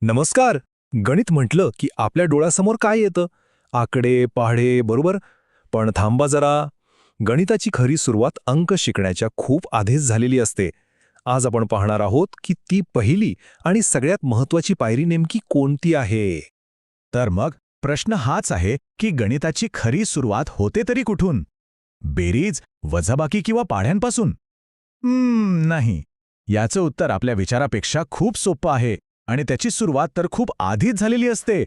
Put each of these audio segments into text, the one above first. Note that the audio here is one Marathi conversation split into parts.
नमस्कार. गणित म्हटलं की आपल्या डोळ्यासमोर काय येतं? आकडे, पहाडे, बरोबर? पण थांबा जरा. गणिताची खरी सुरुवात अंक शिकण्याच्या खूप आधीच झालेली असते. आज आपण पाहणार आहोत की ती पहिली आणि सगळ्यात महत्वाची पायरी नेमकी कोणती आहे. तर मग प्रश्न हाच आहे की गणिताची खरी सुरुवात होते तरी कुठून? बेरीज, वजाबाकी किंवा पाढ्यांपासून? नाही. याचं उत्तर आपल्या विचारापेक्षा खूप सोपं आहे आणि त्याची सुरुवात तर खूप आधीच झालेली असते.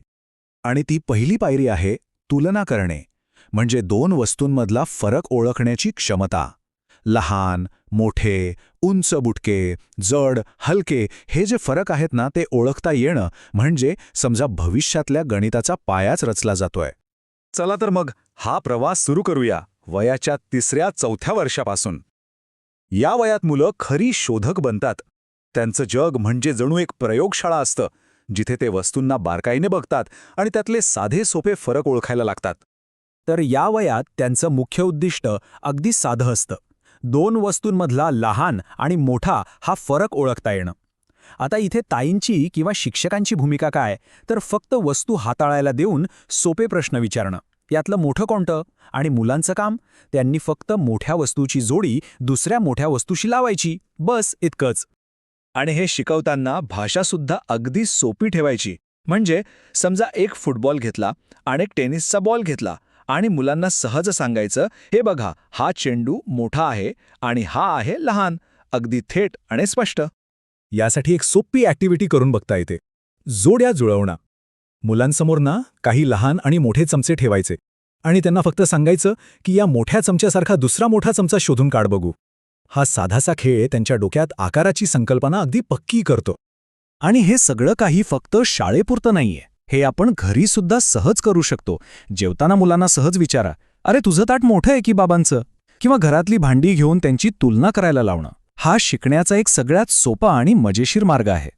आणि ती पहिली पायरी आहे तुलना करणे, म्हणजे दोन वस्तूंमधला फरक ओळखण्याची क्षमता. लहान, मोठे, उंच बुटके, जड, हलके हे जे फरक आहेत ना ते ओळखता येणं म्हणजे समजा भविष्यातल्या गणिताचा पायाच रचला जातोय. चला तर मग हा प्रवास सुरू करूया वयाच्या 3ऱ्या-4थ्या वर्षापासून. या वयात मुलं खरी शोधक बनतात. त्यांचं जग म्हणजे जणू एक प्रयोगशाळा असतं, जिथे ते वस्तूंना बारकाईने बघतात आणि त्यातले साधे सोपे फरक ओळखायला लागतात. तर या वयात त्यांचं मुख्य उद्दिष्ट अगदी साधं असतं. दोन वस्तूंमधला लहान आणि मोठा हा फरक ओळखता येणं. आता इथे ताईंची किंवा शिक्षकांची भूमिका काय, तर फक्त वस्तू हाताळायला देऊन सोपे प्रश्न विचारणं. यातलं मोठं कोणतं? आणि मुलांचं काम, त्यांनी फक्त मोठ्या वस्तूची जोडी दुसऱ्या मोठ्या वस्तूशी लावायची, बस इतकंच. आणि हे शिकवताना भाषासुद्धा अगदी सोपी ठेवायची. म्हणजे समजा एक फुटबॉल घेतला आणि एक टेनिसचा बॉल घेतला आणि मुलांना सहज सांगायचं, हे बघा हा चेंडू मोठा आहे आणि हा आहे लहान. अगदी थेट आणि स्पष्ट. यासाठी एक सोपी ॲक्टिव्हिटी करून बघता येते. जोड्या जुळवणं. मुलांसमोर ना काही लहान आणि मोठे चमचे ठेवायचे आणि त्यांना फक्त सांगायचं की या मोठ्या चमच्यासारखा दुसरा मोठा चमचा शोधून काढ बघू. हा साधासा खेळ त्यांच्या डोक्यात आकाराची संकल्पना अगदी पक्की करतो. आणि हे सगळं काही फक्त शाळेपुरतं नाहीये. हे आपण घरीसुद्धा सहज करू शकतो. जेवताना मुलांना सहज विचारा, अरे तुझं ताट मोठं आहे की बाबांचं? किंवा घरातली भांडी घेऊन त्यांची तुलना करायला लावणं. हा शिकण्याचा एक सगळ्यात सोपा आणि मजेशीर मार्ग आहे.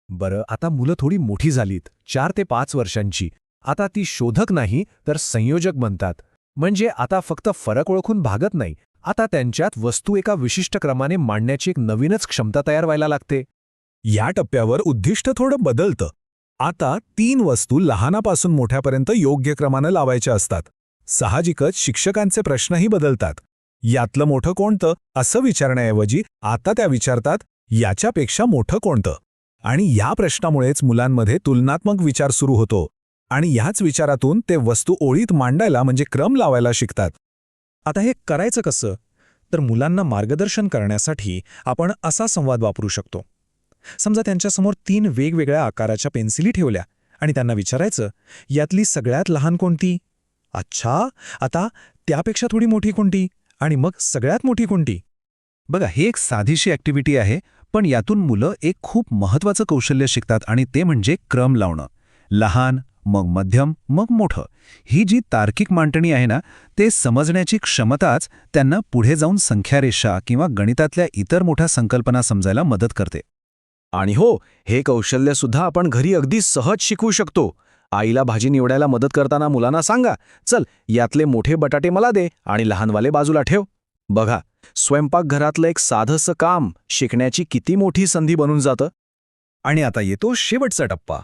बरं, आता मुलं थोडी मोठी झालीत, 4 ते 5 वर्षांची. आता ती शोधक नाही तर संयोजक बनतात. म्हणजे आता फक्त फरक ओळखून भागत नाही, आता त्यांच्यात वस्तू एका विशिष्ट क्रमाने मांडण्याची एक नवीनच क्षमता तयार व्हायला लागते. या टप्प्यावर उद्दिष्ट थोडं बदलतं. आता 3 वस्तू लहानापासून मोठ्यापर्यंत योग्य क्रमानं लावायच्या असतात. साहजिकच शिक्षकांचे प्रश्नही बदलतात. यातलं मोठं कोणतं असं विचारण्याऐवजी आता त्या विचारतात, याच्यापेक्षा मोठं कोणतं? आणि या प्रश्नामुळेच मुलांमध्ये तुलनात्मक विचार सुरू होतो आणि ह्याच विचारातून ते वस्तू ओळीत मांडायला म्हणजे क्रम लावायला शिकतात. आता हे करायचं कसं? तर मुलांना मार्गदर्शन करण्यासाठी आपण असा संवाद वापरू शकतो. समजा त्यांच्यासमोर 3 वेगवेगळ्या आकाराच्या पेन्सिली ठेवल्या आणि त्यांना विचारायचं, यातली सगळ्यात लहान कोणती? अच्छा, आता त्यापेक्षा थोडी मोठी कोणती? आणि मग सगळ्यात मोठी कोणती? बघा, ही एक साधीशी ॲक्टिव्हिटी आहे, पण यातून मुलं एक खूप महत्त्वाचं कौशल्य शिकतात आणि ते म्हणजे क्रम लावणं. लहान, मग मध्यम, मग मोठं. ही जी तार्किक मांडणी आहे ना, ते समजण्याची क्षमताच त्यांना पुढे जाऊन संख्यारेषा किंवा गणितातल्या इतर मोठ्या संकल्पना समजायला मदत करते. आणि हो, हे कौशल्यसुद्धा आपण घरी अगदी सहज शिकवू शकतो. आईला भाजी निवडायला मदत करताना मुलांना सांगा, चल यातले मोठे बटाटे मला दे आणि लहानवाले बाजूला ठेव. बघा, स्वयंपाकघरातलं एक साधंसं काम शिकण्याची किती मोठी संधी बनून जातं. आणि आता येतो शेवटचा टप्पा.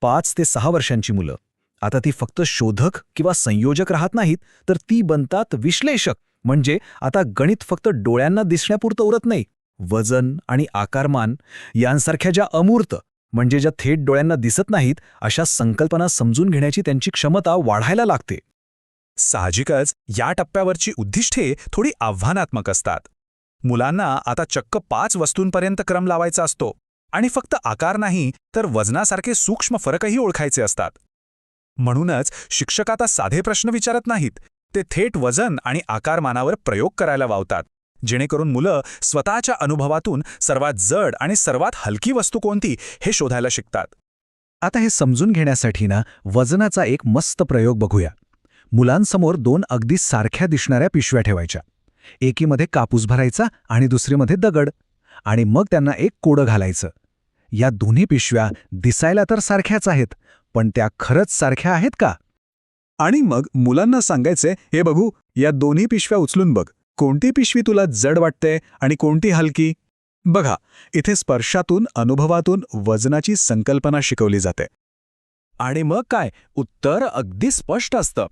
5 ते 6 वर्षांची मुलं. आता ती फक्त शोधक किंवा संयोजक राहत नाहीत, तर ती बनतात विश्लेषक. म्हणजे आता गणित फक्त डोळ्यांना दिसण्यापुरतं उरत नाही. वजन आणि आकारमान यांसारख्या ज्या अमूर्त, म्हणजे ज्या थेट डोळ्यांना दिसत नाहीत, अशा संकल्पना समजून घेण्याची त्यांची क्षमता वाढायला लागते. साहजिकच या टप्प्यावरची उद्दिष्टे थोडी आव्हानात्मक असतात. मुलांना आता चक्क 5 वस्तूंपर्यंत क्रम लावायचा असतो आणि फक्त आकार नाही तर वजनासारखे सूक्ष्म फरकही ओळखायचे असतात. म्हणूनच शिक्षक आता साधे प्रश्न विचारत नाहीत, ते थेट वजन आणि आकारमानावर प्रयोग करायला वावतात, जेणेकरून मुलं स्वतःच्या अनुभवातून सर्वात जड आणि सर्वात हलकी वस्तू कोणती हे शोधायला शिकतात. आता हे समजून घेण्यासाठी ना वजनाचा एक मस्त प्रयोग बघूया. मुलांसमोर 2 अगदी सारख्या दिसणाऱ्या पिशव्या ठेवायच्या. एकीमध्ये कापूस भरायचा आणि दुसरीमध्ये दगड. आणि मग त्यांना एक कोडं घालायचं. या दोन्ही पिशव्या दिसायला तर सारख्याच आहेत, पण त्या खरंच सारख्या आहेत का? आणि मग मुलांना सांगायचे, हे बघू, या दोन्ही पिशव्या उचलून बघ, कोणती पिशवी तुला जड वाटते आणि कोणती हलकी. बघा, इथे स्पर्शातून, अनुभवातून वजनाची संकल्पना शिकवली जाते. आणि मग काय, उत्तर अगदी स्पष्ट असतं.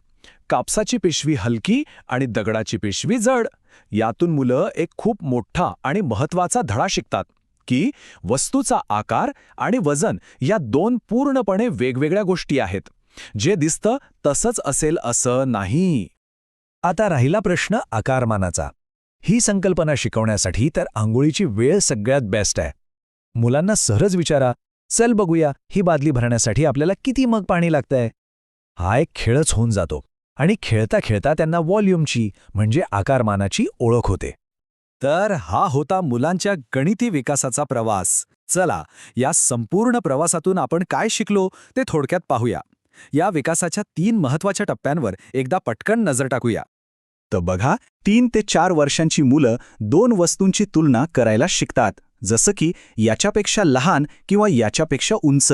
कापसाची पिशवी हलकी आणि दगडाची पिशवी जड. यातून मुलं एक खूप मोठा आणि महत्वाचा धडा शिकतात की वस्तूचा आकार आणि वजन या दोन पूर्णपणे वेगवेगळ्या गोष्टी आहेत. जे दिसतं तसंच असेल असं नाही. आता राहिला प्रश्न आकारमानाचा. ही संकल्पना शिकवण्यासाठी तर आंघोळीची वेळ सगळ्यात बेस्ट आहे. मुलांना सहज विचारा, चल बघूया ही बादली भरण्यासाठी आपल्याला किती मग पाणी लागतंय. हा एक खेळच होऊन जातो आणि खेळता खेळता त्यांना व्हॉल्यूमची म्हणजे आकारमानाची ओळख होते. तर हा होता मुलांच्या गणिती विकासाचा प्रवास. चला, या संपूर्ण प्रवासातून आपण काय शिकलो ते थोडक्यात पाहूया. या विकासाच्या 3 महत्त्वाच्या टप्प्यांवर एकदा पटकन नजर टाकूया. तर बघा, 3 ते 4 वर्षांची मुलं 2 वस्तूंची तुलना करायला शिकतात, जसं की याच्यापेक्षा लहान किंवा याच्यापेक्षा उंच.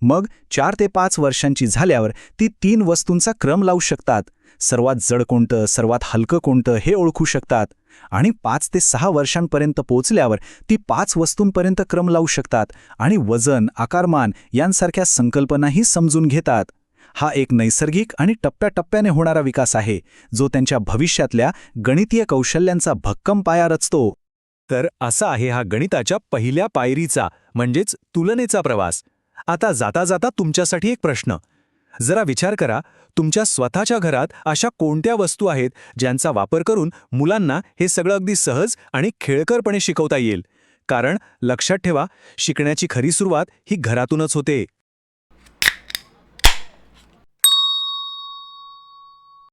मग 4 ते 5 वर्षांची झाल्यावर ती 3 वस्तूंचा क्रम लावू शकतात. सर्वात जड कोणतं, सर्वात हलकं कोणतं हे ओळखू शकतात. आणि 5 ते 6 वर्षांपर्यंत पोहोचल्यावर ती 5 वस्तूंपर्यंत क्रम लावू शकतात आणि वजन, आकारमान यांसारख्या संकल्पनाही समजून घेतात. हा एक नैसर्गिक आणि टप्प्याटप्प्याने होणारा विकास आहे, जो त्यांच्या भविष्यातल्या गणितीय कौशल्यांचा भक्कम पाया रचतो. तर असा आहे हा गणिताच्या पहिल्या पायरीचा म्हणजेच तुलनेचा प्रवास. आता जाता जाता तुमच्यासाठी एक प्रश्न. जरा विचार करा, तुमच्या स्वतःच्या घरात अशा कोणत्या वस्तू आहेत ज्यांचा वापर करून मुलांना हे सगळं अगदी सहज आणि खेळकरपणे शिकवता येईल. कारण लक्षात ठेवा, शिकण्याची खरी सुरुवात ही घरातूनच होते.